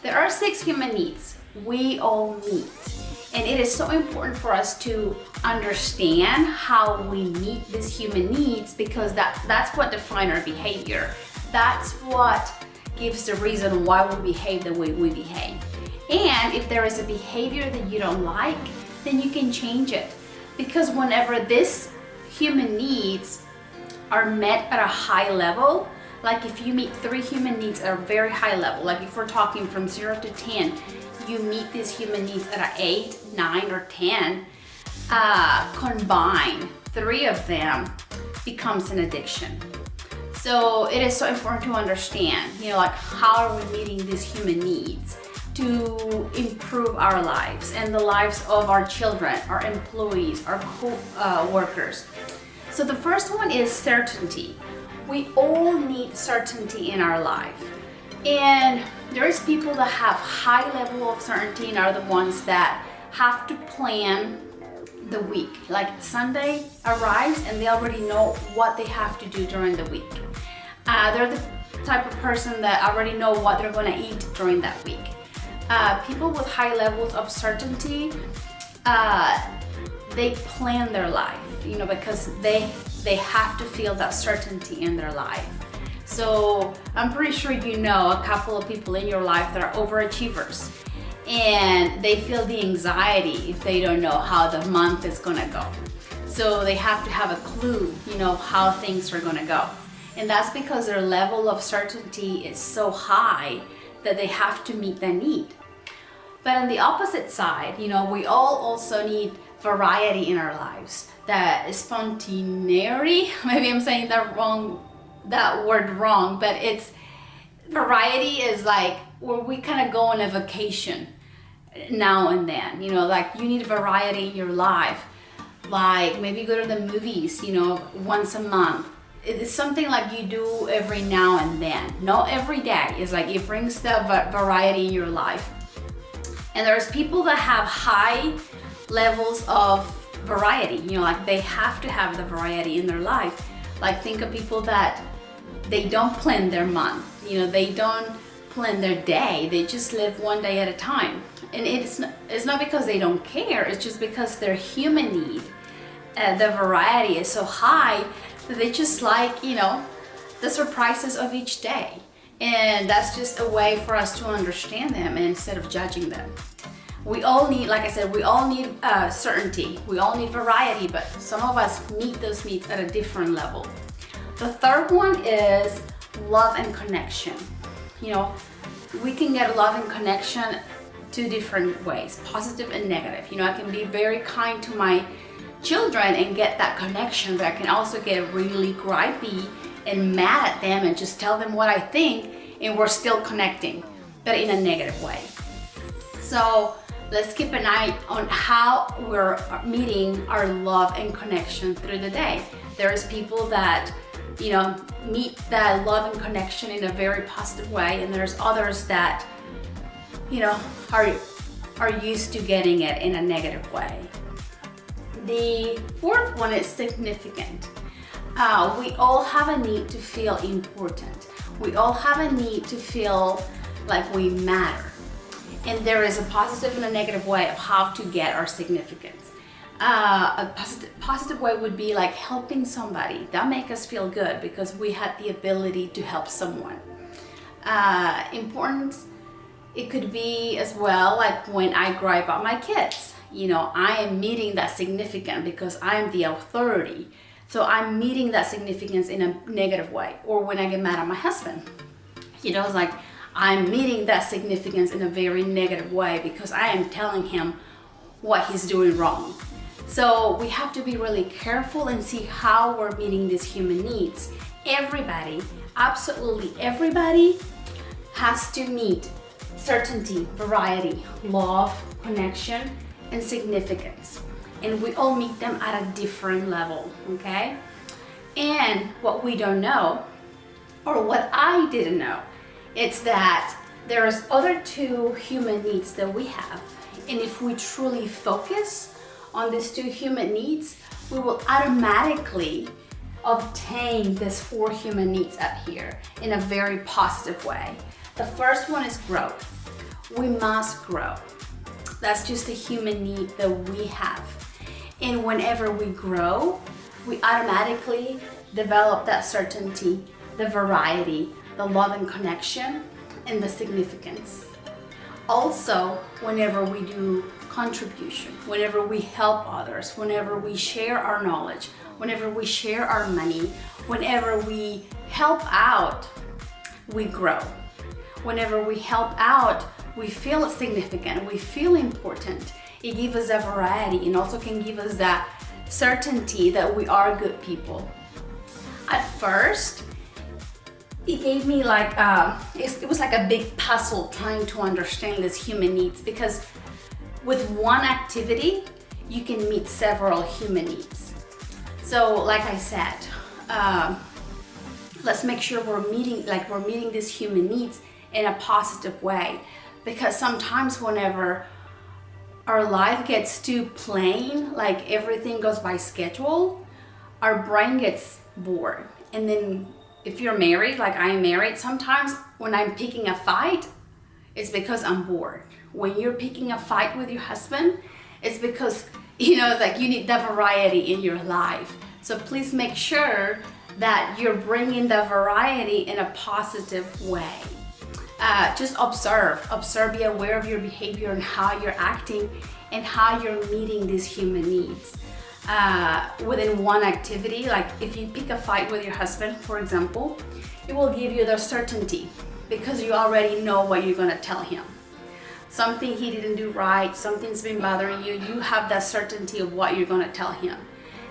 There are 6 human needs we all meet. And it is so important for us to understand how we meet these human needs, because that's what defines our behavior. That's what gives the reason why we behave the way we behave. And if there is a behavior that you don't like, then you can change it. Because whenever these human needs are met at a high level, like if you meet 3 human needs at a very high level, like if we're talking from 0 to 10, you meet these human needs at an 8, 9, or 10, combined, 3 of them becomes an addiction. So it is so important to understand, like how are we meeting these human needs to improve our lives and the lives of our children, our employees, our co-workers. So the first one is certainty. We all need certainty in our life. And there's people that have high level of certainty and are the ones that have to plan the week. Like Sunday arrives and they already know what they have to do during the week. They're the type of person that already know what they're going to eat during that week. People with high levels of certainty, they plan their life, because they have to feel that certainty in their life. So I'm pretty sure you know a couple of people in your life that are overachievers, and they feel the anxiety if they don't know how the month is gonna go. So they have to have a clue, how things are gonna go. And that's because their level of certainty is so high that they have to meet the need. But on the opposite side, we all also need variety in our lives. That spontaneity, maybe I'm saying that word wrong, but it's variety is like where we kind of go on a vacation now and then, like you need variety in your life. Like maybe go to the movies, once a month. It's something like you do every now and then, not every day. It's like it brings the variety in your life. And there's people that have high levels of variety, like they have to have the variety in their life. Like think of people that they don't plan their month, they don't plan their day, they just live one day at a time. And it's not because they don't care, it's just because their human need, the variety is so high that they just like, the surprises of each day. And that's just a way for us to understand them instead of judging them. We all need, like I said, we all need certainty. We all need variety, but some of us meet those needs at a different level. The third one is love and connection. We can get love and connection 2 different ways, positive and negative. I can be very kind to my children and get that connection, but I can also get really gripey and mad at them and just tell them what I think, and we're still connecting, but in a negative way. So let's keep an eye on how we're meeting our love and connection through the day. There's people that, meet that love and connection in a very positive way, and there's others that, are used to getting it in a negative way. The fourth one is significant. We all have a need to feel important. We all have a need to feel like we matter. And there is a positive and a negative way of how to get our significance. A positive way would be like helping somebody. That makes us feel good because we had the ability to help someone. Importance, it could be as well like when I gripe at my kids. I am meeting that significance because I am the authority. So I'm meeting that significance in a negative way. Or when I get mad at my husband, it's like I'm meeting that significance in a very negative way because I am telling him what he's doing wrong. So we have to be really careful and see how we're meeting these human needs. Everybody, absolutely everybody, has to meet certainty, variety, love, connection, and significance. And we all meet them at a different level, okay? And what we don't know, or what I didn't know, it's that there's other 2 human needs that we have. And if we truly focus on these 2 human needs, we will automatically obtain these 4 human needs up here in a very positive way. The first one is growth. we must grow. That's just a human need that we have. And whenever we grow, we automatically develop that certainty, the variety, the love and connection, and the significance. Also, whenever we do contribution, whenever we help others, whenever we share our knowledge, whenever we share our money, whenever we help out, we grow. Whenever we help out, we feel significant, we feel important. It gives us a variety and also can give us that certainty that we are good people. At first, it gave me like, it was like a big puzzle trying to understand these human needs, because with one activity, you can meet several human needs. So like I said, let's make sure we're meeting these human needs in a positive way, because sometimes whenever our life gets too plain, like everything goes by schedule, our brain gets bored. And then if you're married, like I'm married, sometimes when I'm picking a fight, it's because I'm bored. When you're picking a fight with your husband, it's because, it's like you need the variety in your life. So please make sure that you're bringing the variety in a positive way. Just observe, be aware of your behavior and how you're acting and how you're meeting these human needs. Within one activity, like if you pick a fight with your husband, for example, it will give you the certainty because you already know what you're gonna tell him. Something he didn't do right, something's been bothering you, you have that certainty of what you're gonna tell him.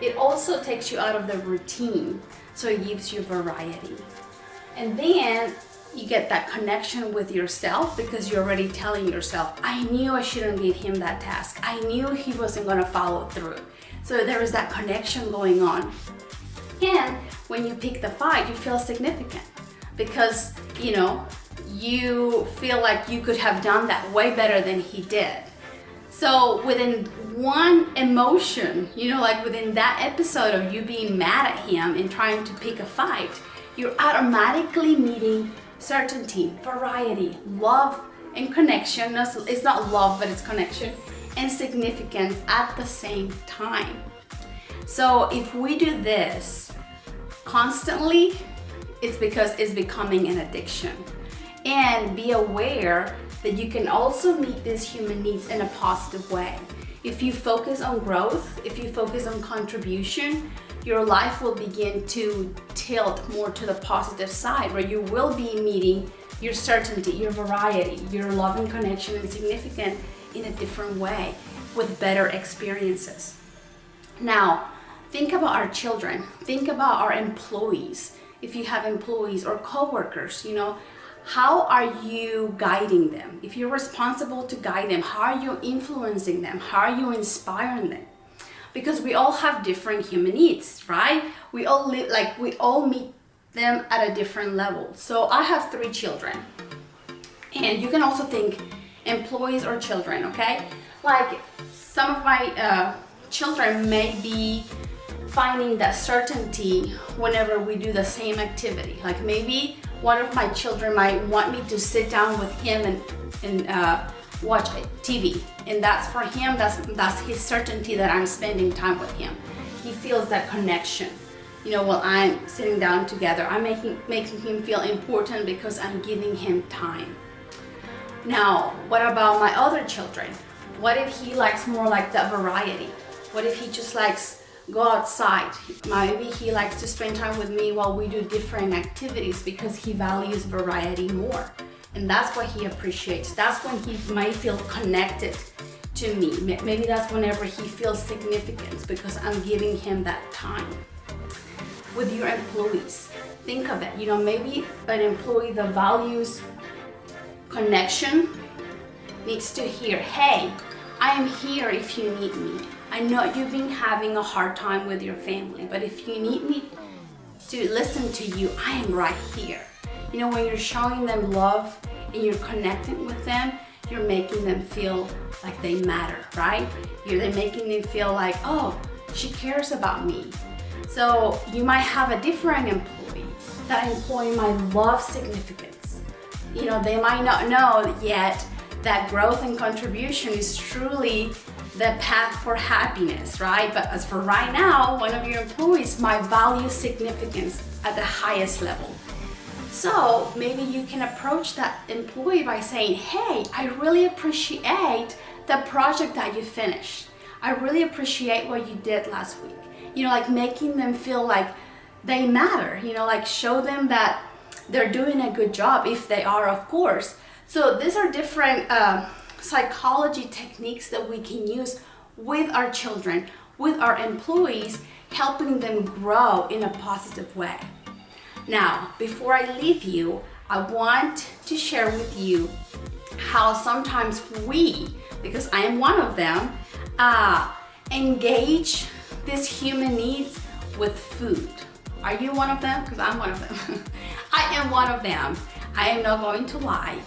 It also takes you out of the routine, so it gives you variety. And then you get that connection with yourself because you're already telling yourself, I knew I shouldn't give him that task. I knew he wasn't gonna follow through. So there is that connection going on. And when you pick the fight, you feel significant because, you feel like you could have done that way better than he did. So within one emotion, like within that episode of you being mad at him and trying to pick a fight, you're automatically meeting certainty, variety, love, and connection. It's not love, but it's connection and significance at the same time. So if we do this constantly, it's because it's becoming an addiction. And be aware that you can also meet these human needs in a positive way. If you focus on growth, if you focus on contribution, your life will begin to tilt more to the positive side, where you will be meeting your certainty, your variety, your love and connection and significance in a different way with better experiences. Now, think about our children, think about our employees. If you have employees or coworkers, how are you guiding them? If you're responsible to guide them, how are you influencing them? How are you inspiring them? Because we all have different human needs, right? We all meet them at a different level. So I have 3 children. And you can also think employees or children, okay? Like some of my children may be finding that certainty whenever we do the same activity. Like maybe one of my children might want me to sit down with him and watch TV, and that's for him, that's his certainty that I'm spending time with him. He feels that connection. While I'm sitting down together, I'm making him feel important because I'm giving him time. Now, what about my other children? What if he likes more like that variety? What if he just likes go outside? Maybe he likes to spend time with me while we do different activities because he values variety more. And that's what he appreciates. That's when he might feel connected to me. Maybe that's whenever he feels significance because I'm giving him that time. With your employees, think of it. Maybe an employee that values connection needs to hear, hey, I am here if you need me. I know you've been having a hard time with your family, but if you need me to listen to you, I am right here. When you're showing them love and you're connecting with them, you're making them feel like they matter, right? They're making them feel like, oh, she cares about me. So you might have a different employee. That employee might love significance. They might not know yet that growth and contribution is truly the path for happiness, right? But as for right now, one of your employees might value significance at the highest level. So maybe you can approach that employee by saying, hey, I really appreciate the project that you finished. I really appreciate what you did last week. Like making them feel like they matter, like show them that they're doing a good job, if they are, of course. So these are different psychology techniques that we can use with our children, with our employees, helping them grow in a positive way. Now, before I leave you, I want to share with you how sometimes we, because I am one of them, engage these human needs with food. Are you one of them? Because I'm one of them. I am one of them. I am not going to lie,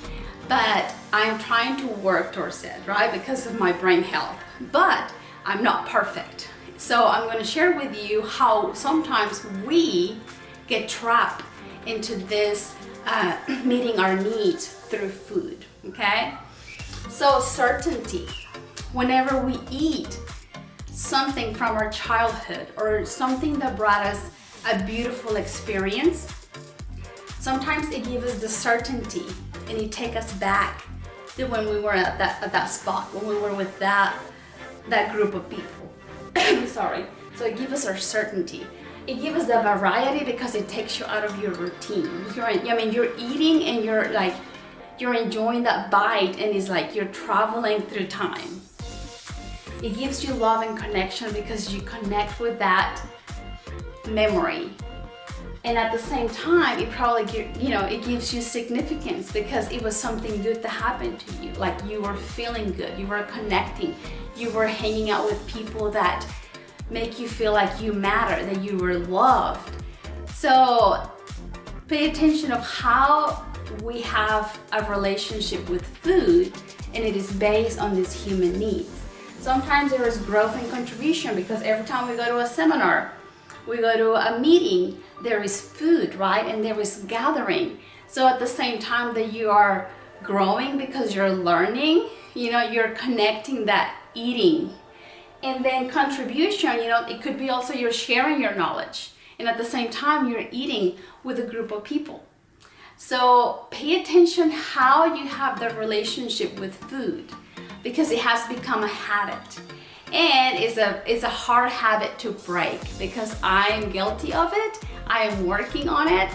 but I'm trying to work towards it, right? Because of my brain health, but I'm not perfect. So I'm going to share with you how sometimes we get trapped into this meeting our needs through food, okay? So certainty, whenever we eat something from our childhood or something that brought us a beautiful experience, sometimes it gives us the certainty and it takes us back to when we were at that spot, when we were with that group of people. Sorry. So it gives us our certainty. It gives us the variety because it takes you out of your routine. You're eating and you're enjoying that bite, and it's like you're traveling through time. It gives you love and connection because you connect with that memory. And at the same time, it probably it gives you significance because it was something good that happened to you. Like you were feeling good, you were connecting, you were hanging out with people that make you feel like you matter, that you were loved. So pay attention of how we have a relationship with food, and it is based on these human needs. Sometimes there is growth and contribution because every time we go to a seminar, we go to a meeting, there is food, right? And there is gathering. So at the same time that you are growing because you're learning, you're connecting that eating. And then contribution, it could be also you're sharing your knowledge. And at the same time, you're eating with a group of people. So pay attention how you have the relationship with food, because it has become a habit. And it's a hard habit to break because I am guilty of it. I am working on it,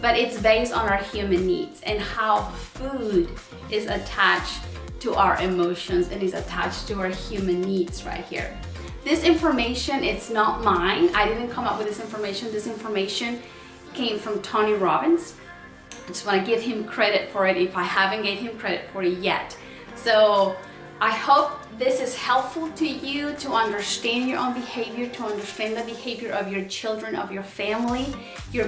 but it's based on our human needs and how food is attached to our emotions and is attached to our human needs right here. This information, it's not mine. I didn't come up with this information. This information came from Tony Robbins. I just want to give him credit for it if I haven't gave him credit for it yet. So I hope this is helpful to you to understand your own behavior, to understand the behavior of your children, of your family, your